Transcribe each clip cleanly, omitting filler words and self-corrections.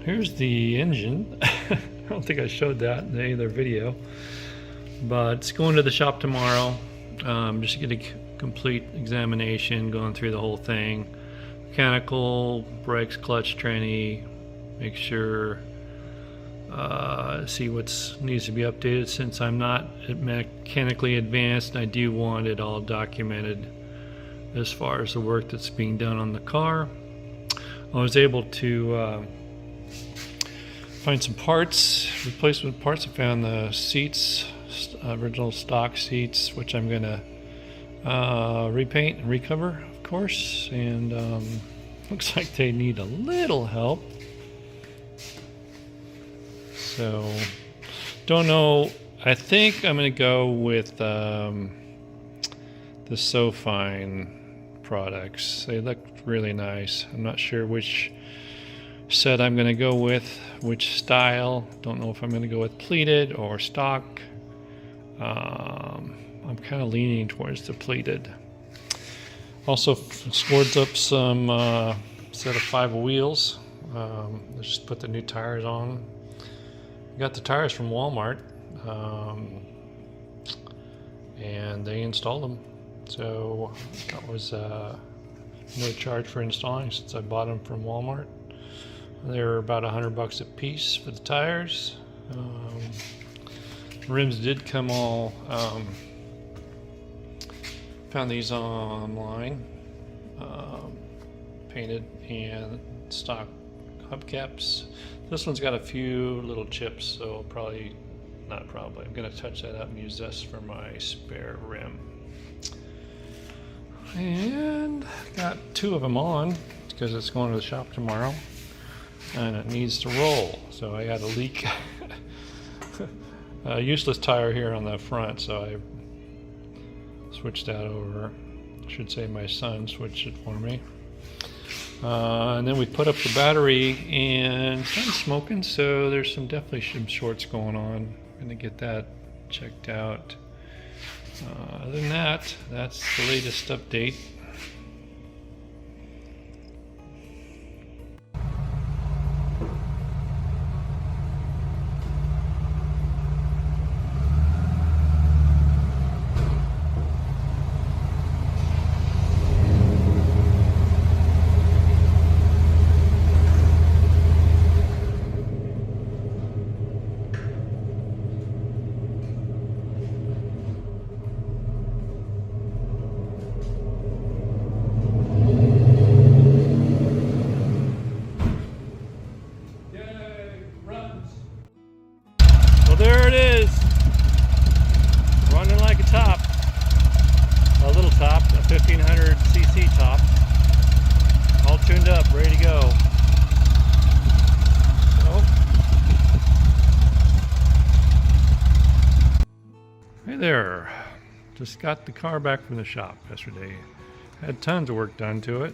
Here's the engine. I don't think I showed that in any other video, but it's going to the shop tomorrow. Just to get a complete examination, going through the whole thing. Mechanical, brakes, clutch, tranny, make sure, see what needs to be updated since I'm not mechanically advanced, and I do want it all documented as far as the work that's being done on the car. I was able to find some parts, replacement parts. I found the seats, original stock seats, which I'm going to repaint and recover, of course, and looks like they need a little help. So, don't know. I think I'm going to go with the SoFine products. They look really nice. I'm not sure which set I'm going to go with, which style. Don't know if I'm going to go with pleated or stock. I'm kind of leaning towards the pleated. Also scored up some set of 5 wheels. Let's just put the new tires on. Got the tires from Walmart, and they installed them. So that was no charge for installing since I bought them from Walmart. They were about $100 a piece for the tires. Rims did come all, found these online, painted, and stock hubcaps. This one's got a few little chips, so I'm going to touch that up and use this for my spare rim. And got 2 of them on because it's going to the shop tomorrow and it needs to roll. So I had a leak. A useless tire here on the front, so I switched that over. I should say my son switched it for me. And then we put up the battery and it's kind of smoking, so there's definitely some shorts going on. I'm gonna get that checked out. Other than that, that's the latest update. Well, there it is, running like a top, a little top, a 1500cc top, all tuned up, ready to go. Hey there, just got the car back from the shop yesterday. Had tons of work done to it.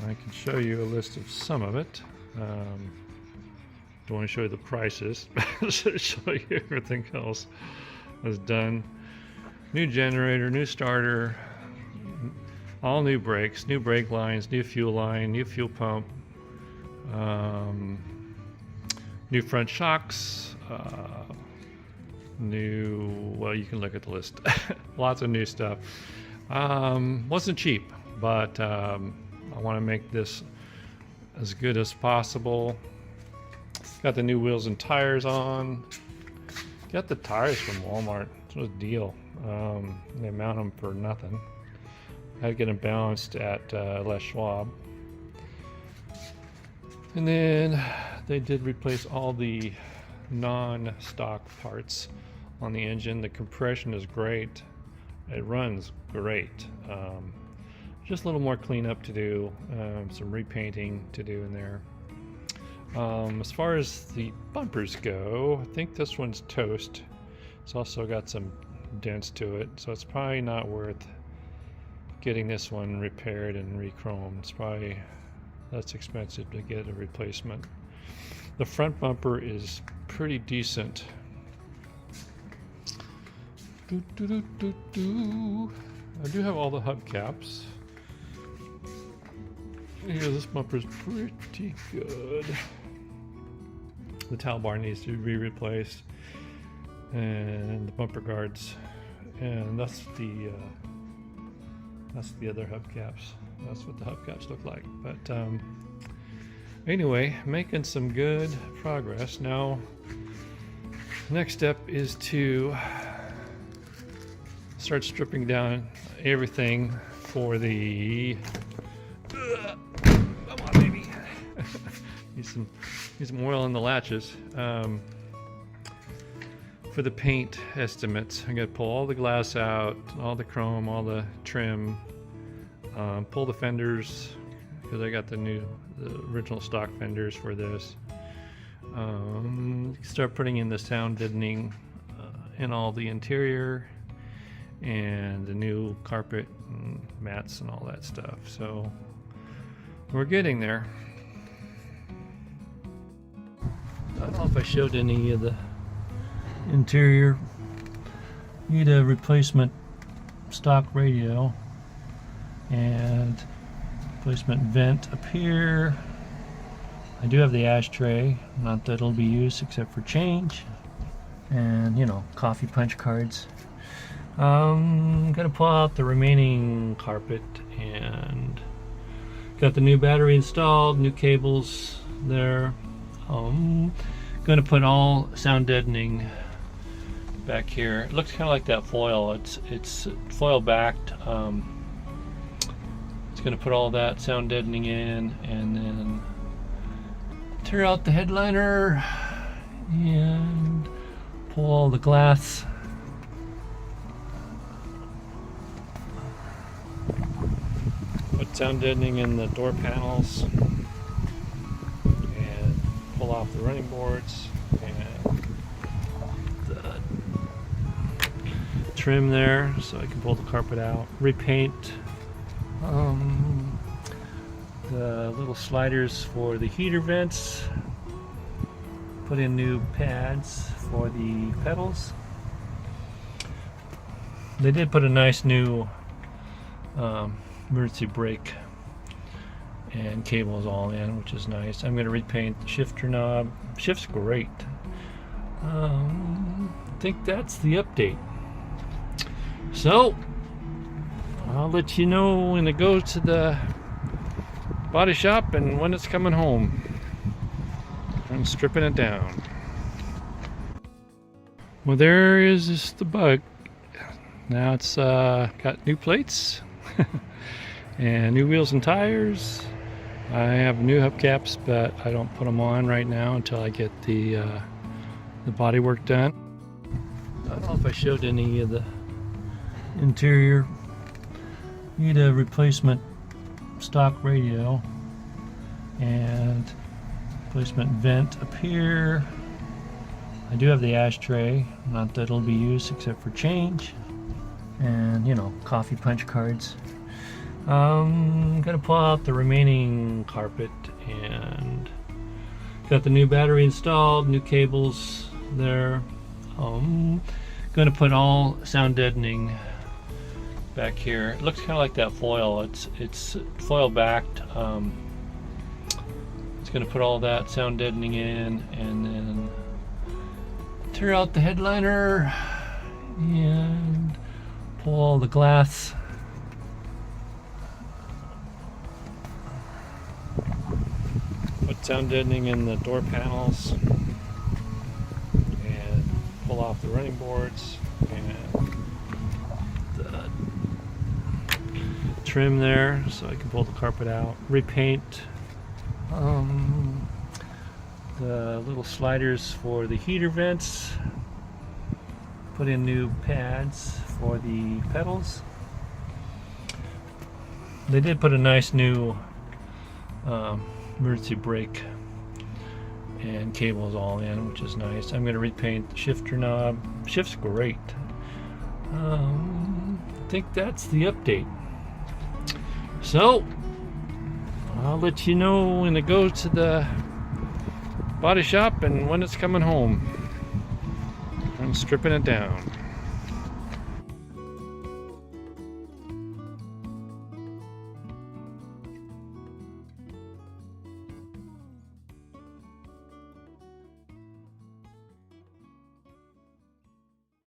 I can show you a list of some of it. Don't want to show you the prices, so show you everything else was done. New generator, new starter, all new brakes, new brake lines, new fuel line, new fuel pump, new front shocks, well, you can look at the list. Lots of new stuff. Wasn't cheap, but I want to make this as good as possible. Got the new wheels and tires on. Got the tires from Walmart. It was a deal. They mount them for nothing. I had to get them balanced at Les Schwab. And then they did replace all the non-stock parts on the engine. The compression is great. It runs great. Just a little more cleanup to do. Some repainting to do in there. As far as the bumpers go, I think this one's toast. It's also got some dents to it, so it's probably not worth getting this one repaired and re-chromed. It's probably less expensive to get a replacement. The front bumper is pretty decent. I do have all the hubcaps. Here, this bumper's pretty good. The towel bar needs to be replaced, and the bumper guards, and that's the other hubcaps. That's what the hubcaps look like. But anyway, making some good progress. Now, next step is to start stripping down everything for the come on, baby. Need some oil in the latches. For the paint estimates, I'm gonna pull all the glass out, all the chrome, all the trim, pull the fenders because I got the original stock fenders for this. Start putting in the sound deadening in all the interior, and the new carpet and mats and all that stuff. So we're getting there. I don't know if I showed any of the interior. Need a replacement stock radio and replacement vent up here. I do have the ashtray, not that it'll be used except for change, and coffee punch cards. Gonna pull out the remaining carpet, and got the new battery installed, new cables there. Gonna put all sound deadening back here. It looks kind of like that foil. It's foil backed. It's gonna put all that sound deadening in, and then tear out the headliner and pull all the glass. Put sound deadening in the door panels and pull off the running boards and the trim there so I can pull the carpet out. Repaint the little sliders for the heater vents. Put in new pads for the pedals. They did put a nice new emergency brake and cables all in, which is nice. I'm going to repaint the shifter knob. Shift's great. I think that's the update. So I'll let you know when it goes to the body shop and when it's coming home. I'm stripping it down. Well, there is the bug. Now it's got new plates and new wheels and tires. I have new hubcaps, but I don't put them on right now until I get the body work done. I don't know if I showed any of the interior. Need a replacement stock radio and replacement vent up here. I do have the ashtray, not that it'll be used except for change, and coffee punch cards. Gonna pull out the remaining carpet, and got the new battery installed, new cables there. Gonna put all sound deadening back here. It looks kind of like that foil. It's foil backed. It's gonna put all that sound deadening in, and then tear out the headliner and pull all the glass. Put sound deadening in the door panels and pull off the running boards and the trim there so I can pull the carpet out. Repaint the little sliders for the heater vents. Put in new pads for the pedals. They did put a nice new emergency brake and cables all in, which is nice. I'm going to repaint the shifter knob. Shift's great. I think that's the update. So I'll let you know when it goes to the body shop and when it's coming home. I'm stripping it down.